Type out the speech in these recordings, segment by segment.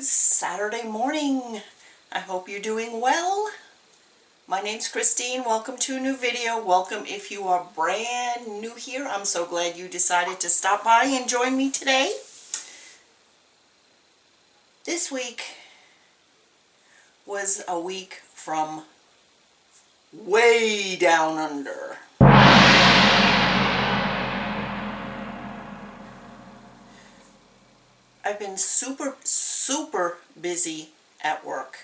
Good Saturday morning. I hope you're doing well. My name's Christine. Welcome to a new video. Welcome if you are brand new here. I'm so glad you decided to stop by and join me today. This week was a week from way down under. I've been super busy at work.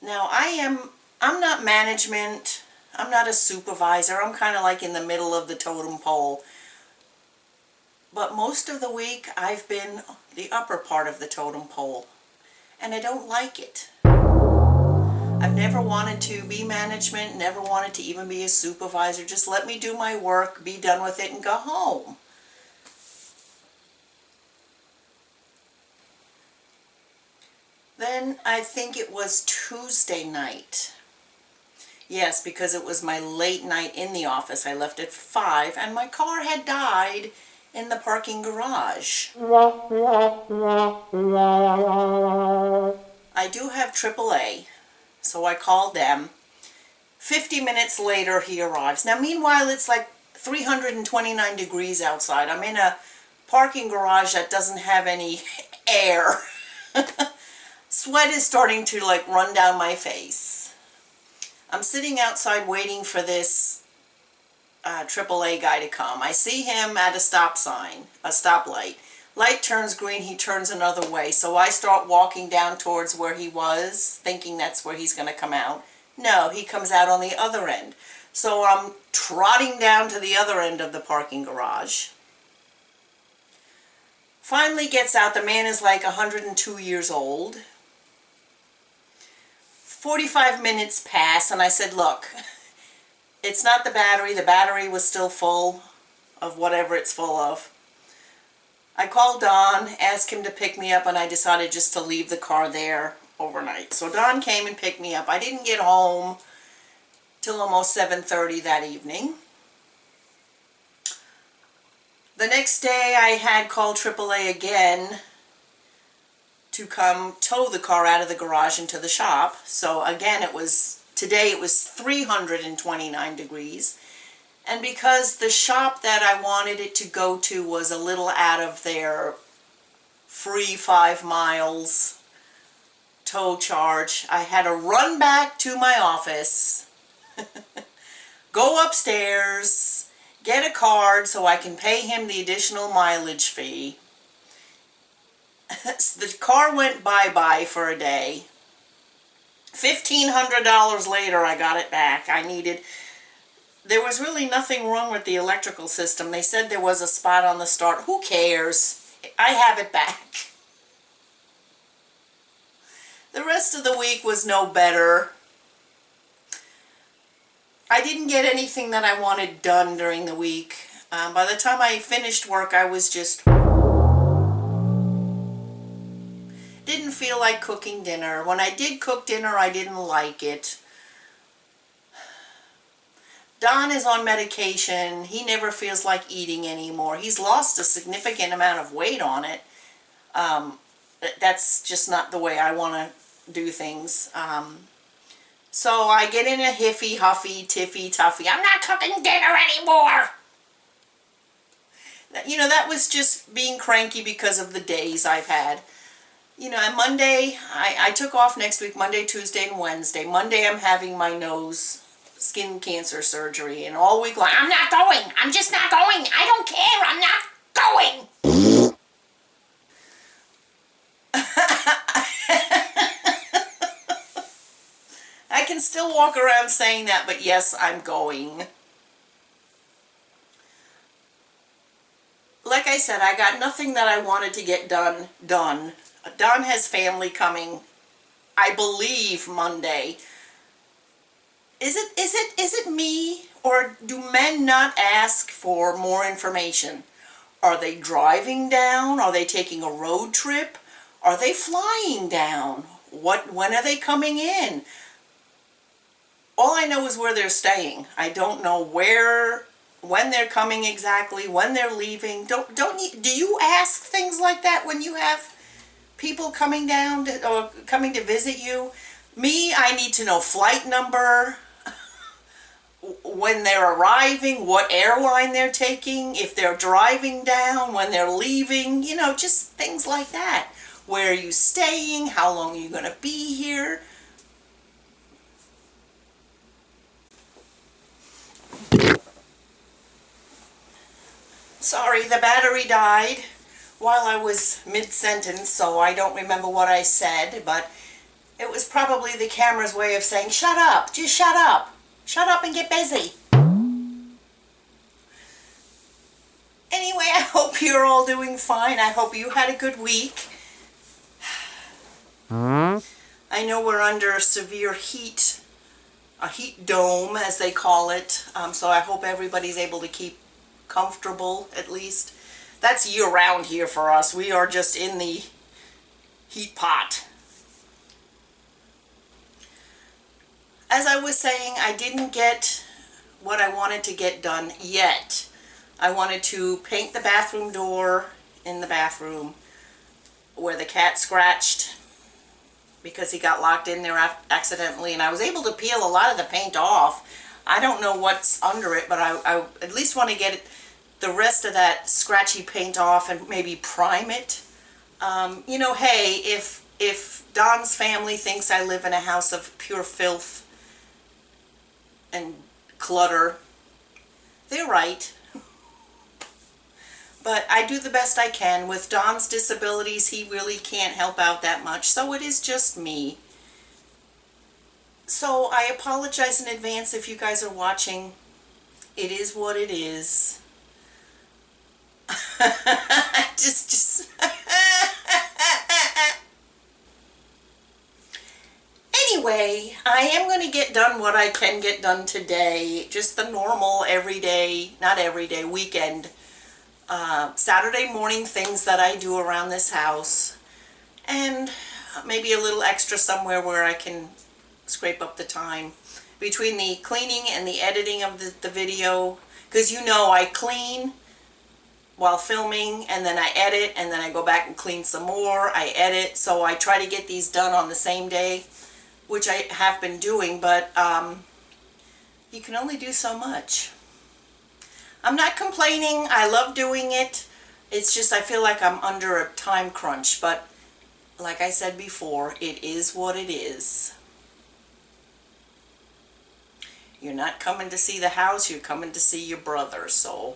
Now I'm not management, I'm not a supervisor, I'm kind of like in the middle of the totem pole. But most of the week I've been the upper part of the totem pole, and I don't like it. I've never wanted to be management, never wanted to even be a supervisor. Just let me do my work, be done with it, and go home. Then I think it was Tuesday night. Yes, because it was my late night in the office. I left at 5 and my car had died in the parking garage. I do have AAA, so I called them. 50 minutes later he arrives. Now meanwhile it's like 329 degrees outside. I'm in a parking garage that doesn't have any air. Sweat is starting to run down my face. I'm sitting outside waiting for this AAA guy to come. I see him at a stop sign, a stoplight. Light turns green, he turns another way. So I start walking down towards where he was, thinking that's where he's going to come out. No, he comes out on the other end. So I'm trotting down to the other end of the parking garage. Finally gets out. The man is like 102 years old. 45 minutes pass and I said, look, it's not the battery was still full of whatever it's full of. I called Don, asked him to pick me up, and I decided just to leave the car there overnight. So Don came and picked me up. I didn't get home till almost 7:30 that evening. The next day I had called AAA again to come tow the car out of the garage into the shop. So again, today it was 329 degrees. And because the shop that I wanted it to go to was a little out of their free 5 miles tow charge, I had to run back to my office, go upstairs, get a card so I can pay him the additional mileage fee. The car went bye-bye for a day. $1,500 later I got it back. There was really nothing wrong with the electrical system. They said there was a spot on the start. Who cares? I have it back. The rest of the week was no better. I didn't get anything that I wanted done during the week. By the time I finished work, I was just... didn't feel like cooking dinner. When I did cook dinner, I didn't like it. Don is on medication. He never feels like eating anymore. He's lost a significant amount of weight on it. That's just not the way I want to do things. So I get in a hiffy, huffy, tiffy, tuffy. I'm not cooking dinner anymore. You know, that was just being cranky because of the days I've had. You know, and Monday, I took off next week, Monday, Tuesday, and Wednesday. Monday, I'm having my nose skin cancer surgery, and all week long, I'm not going. I'm just not going. I don't care. I'm not going. I can still walk around saying that, but yes, I'm going. Like I said, I got nothing that I wanted to get done. Don has family coming, I believe, Monday. Is it me, or do men not ask for more information? Are they driving down? Are they taking a road trip? Are they flying down? When are they coming in? All I know is where they're staying. I don't know when they're coming exactly, when they're leaving. Do you ask things like that when you have people coming down to, or coming to visit you. Me, I need to know flight number, when they're arriving, what airline they're taking, if they're driving down, when they're leaving, you know, just things like that. Where are you staying? How long are you going to be here? Sorry, the battery died while I was mid-sentence, so I don't remember what I said, but it was probably the camera's way of saying, shut up, just shut up. Shut up and get busy. Anyway, I hope you're all doing fine. I hope you had a good week. I know we're under severe heat, a heat dome as they call it, so I hope everybody's able to keep comfortable at least. That's year round here for us. We are just in the heat pot. As I was saying, I didn't get what I wanted to get done yet. I wanted to paint the bathroom door in the bathroom where the cat scratched because he got locked in there accidentally, and I was able to peel a lot of the paint off. I don't know what's under it, but I at least want to get the rest of that scratchy paint off and maybe prime it. You know, hey, if Don's family thinks I live in a house of pure filth and clutter, they're right. But I do the best I can. With Don's disabilities, he really can't help out that much, so it is just me. So I apologize in advance if you guys are watching. It is what it is. just Anyway, I am going to get done what I can get done today. Just the normal everyday, not everyday, weekend, Saturday morning things that I do around this house. And maybe a little extra somewhere where I can scrape up the time between the cleaning and the editing of the video. Because you know I clean while filming, and then I edit, and then I go back and clean some more. I edit, so I try to get these done on the same day, which I have been doing, but you can only do so much. I'm not complaining. I love doing it. It's just I feel like I'm under a time crunch, but like I said before, it is what it is. You're not coming to see the house, you're coming to see your brother, so...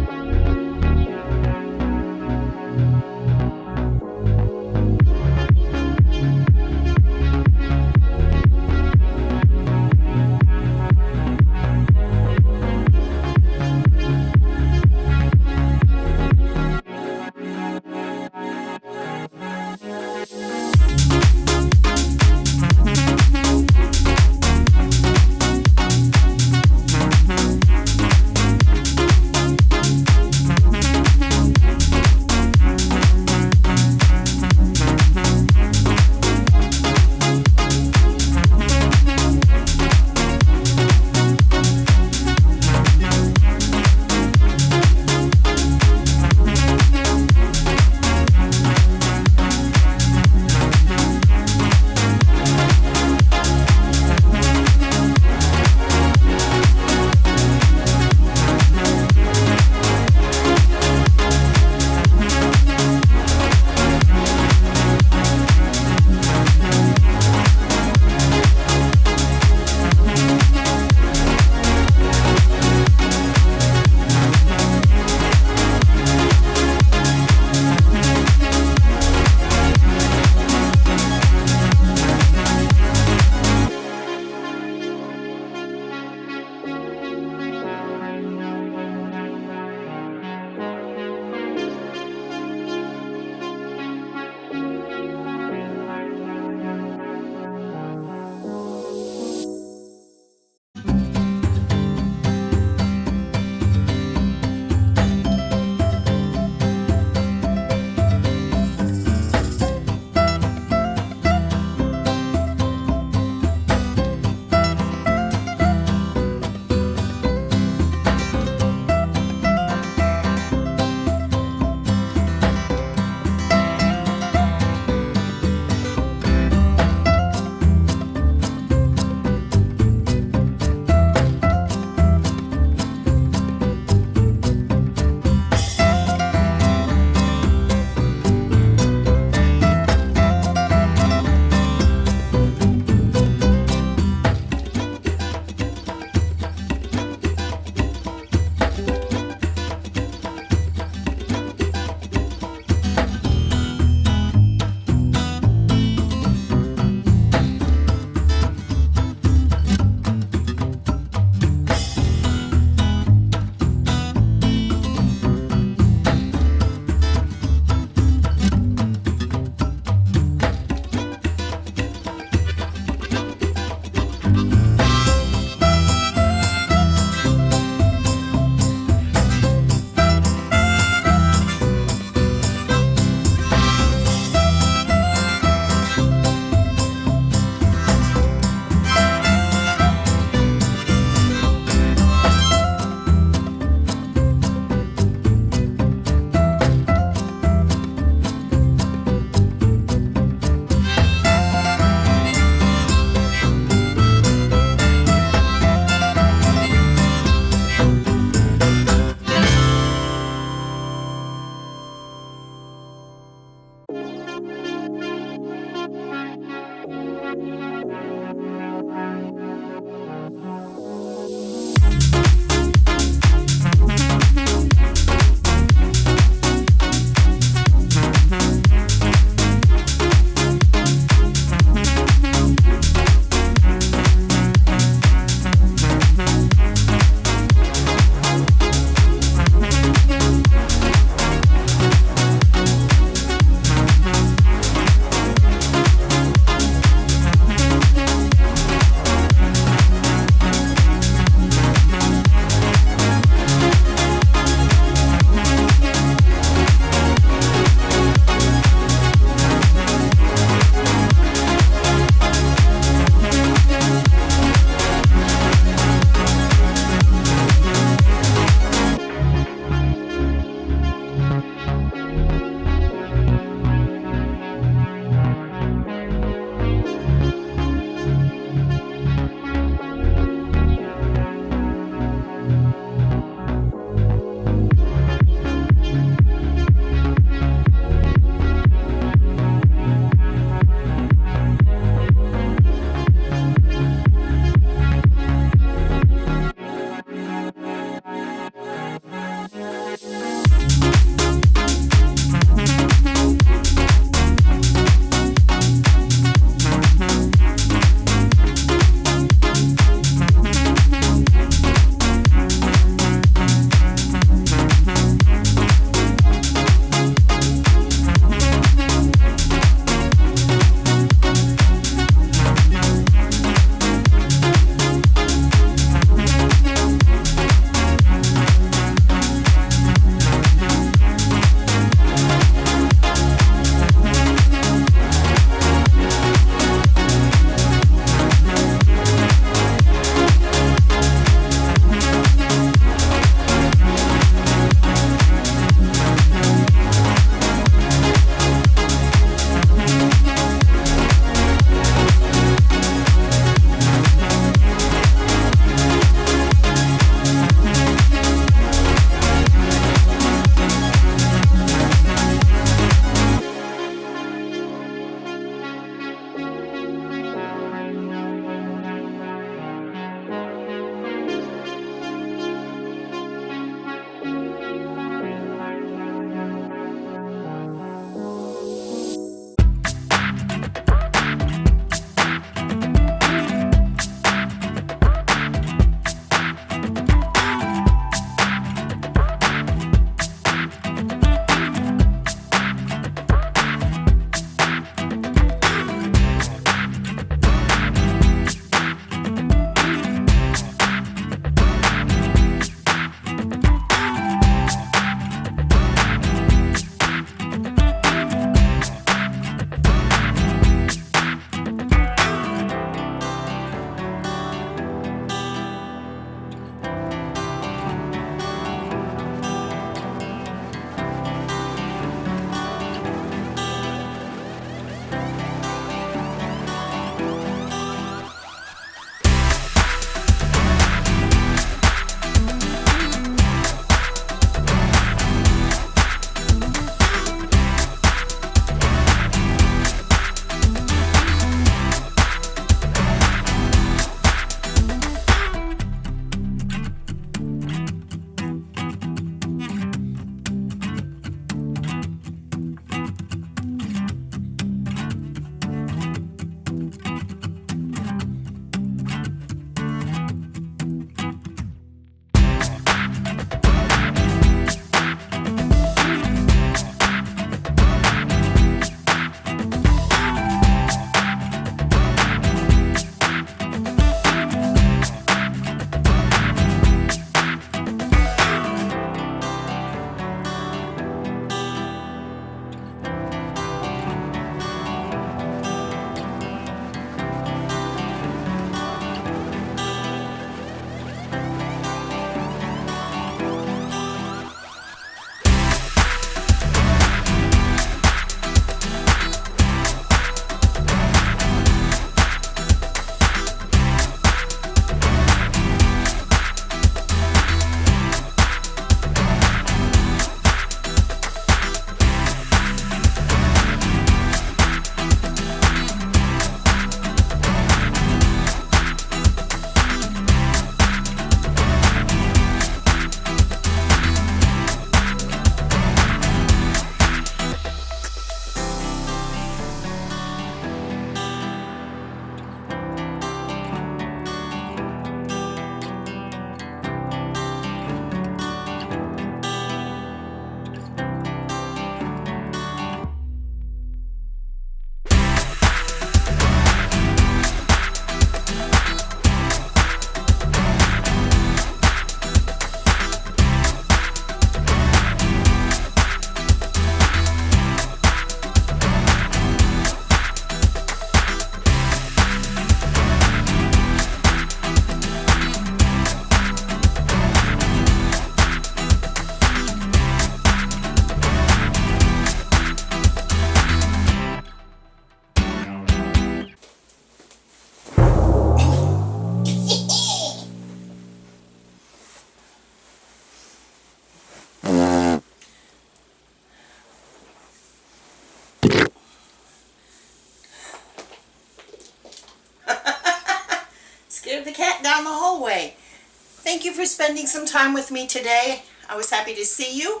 the cat down the hallway. Thank you for spending some time with me today. I was happy to see you.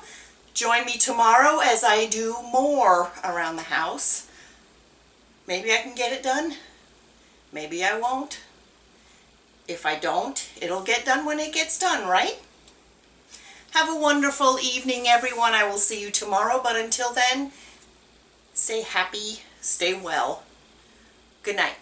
Join me tomorrow as I do more around the house. Maybe I can get it done. Maybe I won't. If I don't, it'll get done when it gets done, right? Have a wonderful evening, everyone. I will see you tomorrow, but until then, stay happy, stay well. Good night.